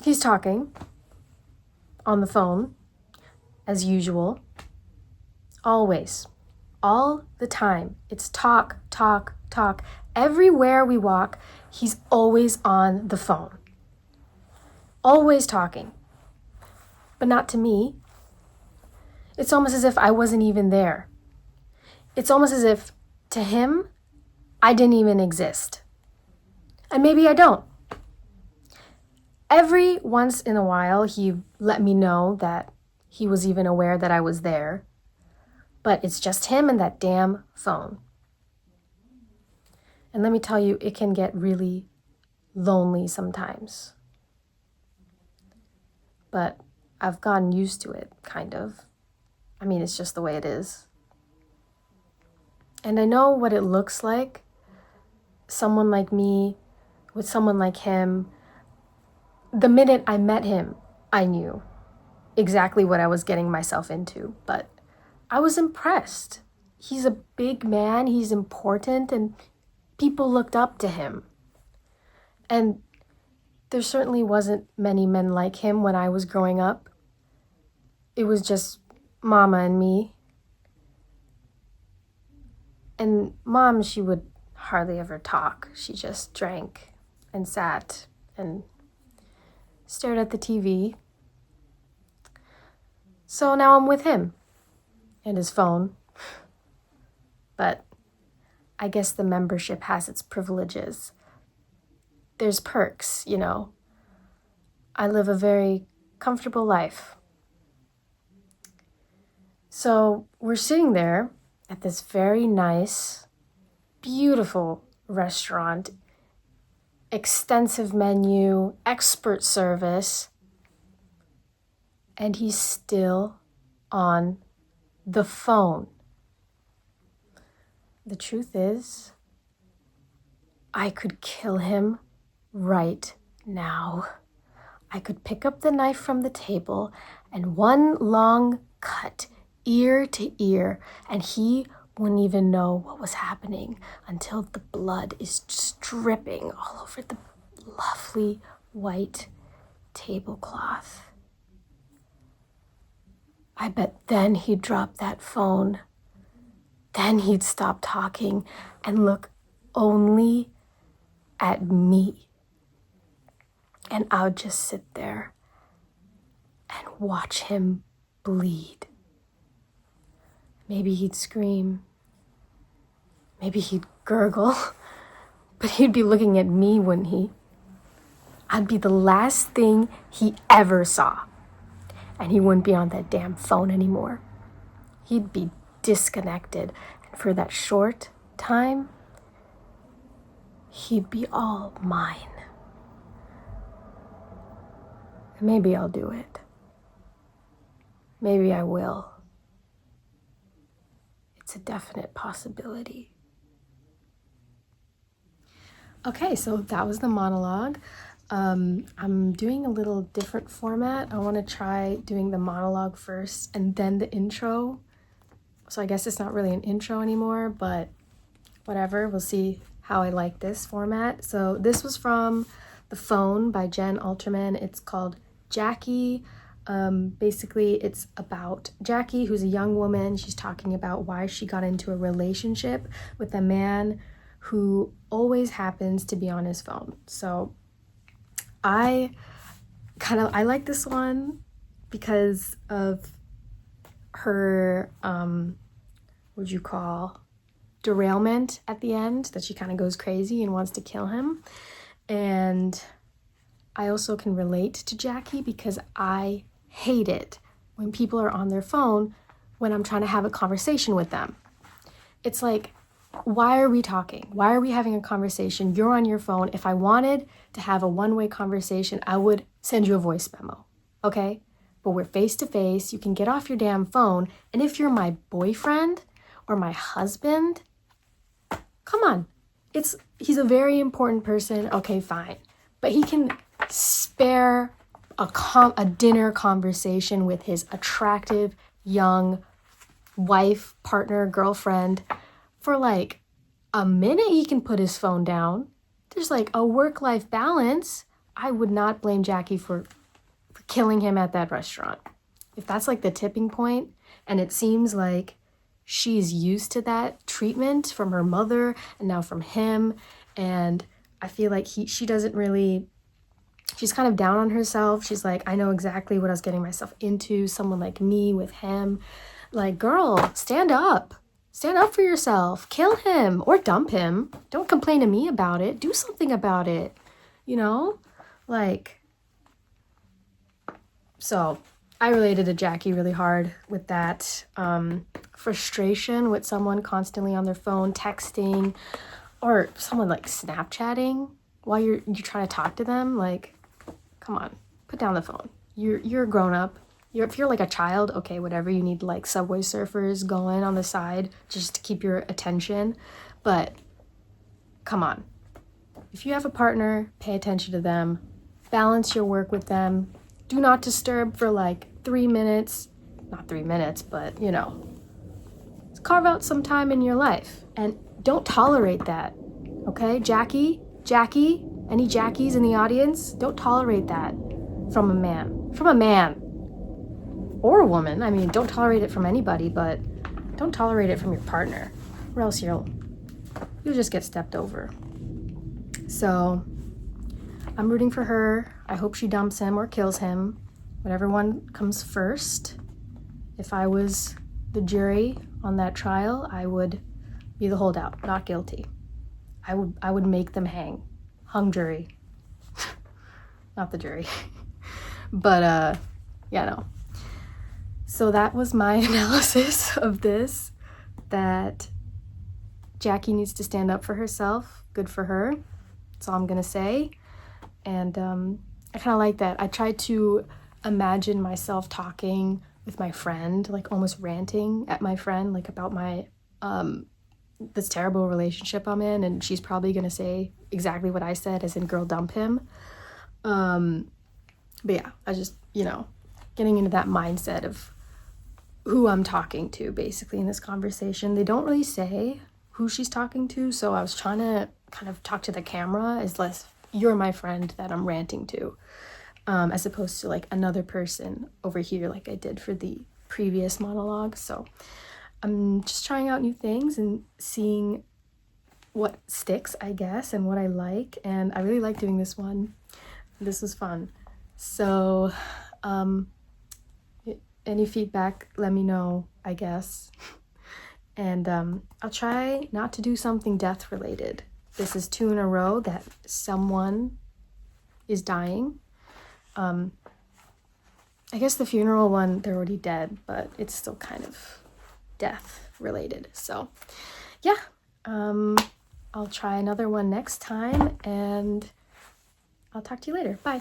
He's talking on the phone, as usual. Always. All the time. It's talk, talk, talk. Everywhere we walk, he's always on the phone. Always talking. But not to me. It's almost as if I wasn't even there. It's almost as if, to him, I didn't even exist. And maybe I don't. Every once in a while, he let me know that he was even aware that I was there. But it's just him and that damn phone. And let me tell you, it can get really lonely sometimes. But I've gotten used to it, kind of. I mean, it's just the way it is. And I know what it looks like. Someone like me with someone like him. The minute I met him, I knew exactly what I was getting myself into. But I was impressed. He's a big man, he's important, and people looked up to him. And there certainly wasn't many men like him when I was growing up. It was just Mama and me. And Mom, she would hardly ever talk. She just drank and sat and stared at the TV. So now I'm with him and his phone. But I guess the membership has its privileges. There's perks, you know. I live a very comfortable life. So we're sitting there at this very nice, beautiful restaurant, extensive menu, expert service, and he's still on the phone. The truth is, I could kill him right now. I could pick up the knife from the table and one long cut, ear to ear, and he wouldn't even know what was happening until the blood is just dripping all over the lovely white tablecloth. I bet then he'd drop that phone. Then he'd stop talking and look only at me. And I would just sit there and watch him bleed. Maybe he'd scream. Maybe he'd gurgle. But he'd be looking at me, wouldn't he? I'd be the last thing he ever saw. And he wouldn't be on that damn phone anymore. He'd be disconnected. And for that short time, he'd be all mine. Maybe I'll do it. Maybe I will. It's a definite possibility. Okay, so that was the monologue. I'm doing a little different format. I want to try doing the monologue first and then the intro. So I guess it's not really an intro anymore, but whatever. We'll see how I like this format. So this was from The Phone by Jen Alterman. It's called Jackie. Basically, it's about Jackie, who's a young woman. She's talking about why she got into a relationship with a man who always happens to be on his phone. So I like this one because of her, what'd you call, derailment at the end, that she kind of goes crazy and wants to kill him. And I also can relate to Jackie because I hate it when people are on their phone when I'm trying to have a conversation with them. It's like, why are we talking? Why are we having a conversation? You're on your phone. If I wanted to have a one-way conversation, I would send you a voice memo, okay? But we're face to face. You can get off your damn phone. And if you're my boyfriend or my husband, come on. He's a very important person. Okay, fine. But he can spare a dinner conversation with his attractive young wife, partner, girlfriend for like a minute. He can put his phone down. There's like a work-life balance. I would not blame Jackie for killing him at that restaurant. If that's like the tipping point, and it seems like she's used to that treatment from her mother and now from him, and I feel like she doesn't really, she's kind of down on herself. She's like, I know exactly what I was getting myself into, someone like me with him. Like, girl, stand up. Stand up for yourself. Kill him or dump him. Don't complain to me about it. Do something about it. You know? Like, so I related to Jackie really hard with that frustration with someone constantly on their phone, texting, or someone like Snapchatting while you're trying to talk to them. Like, come on, put down the phone. You're a grown up. If you're like a child, okay, whatever, you need like Subway Surfers going on the side just to keep your attention. But come on. If you have a partner, pay attention to them. Balance your work with them. Do not disturb for like 3 minutes. Not 3 minutes, but you know. Carve out some time in your life. And don't tolerate that. Okay? Jackie, any Jackies in the audience? Don't tolerate that from a man. From a man. Or a woman. I mean, don't tolerate it from anybody, but don't tolerate it from your partner, or else you'll just get stepped over. So I'm rooting for her. I hope she dumps him or kills him, whatever one comes first. If I was the jury on that trial, I would be the holdout, not guilty. I would make them hung jury. Not the jury. But yeah, no. So that was my analysis of this, that Jackie needs to stand up for herself. Good for her. That's all I'm going to say. And I kind of like that. I tried to imagine myself talking with my friend, like almost ranting at my friend, like about my this terrible relationship I'm in. And she's probably going to say exactly what I said, as in, girl, dump him. But yeah, I just, getting into that mindset of who I'm talking to, basically, in this conversation. They don't really say who she's talking to, so I was trying to kind of talk to the camera as less, you're my friend that I'm ranting to, as opposed to like another person over here like I did for the previous monologue. So I'm just trying out new things and seeing what sticks, I guess, and what I like, and I really like doing this one. This was fun. So any feedback, let me know, I guess. And I'll try not to do something death related. This is 2 in a row that someone is dying. I guess the funeral one, they're already dead, but it's still kind of death related. So yeah, I'll try another one next time, and I'll talk to you later. Bye.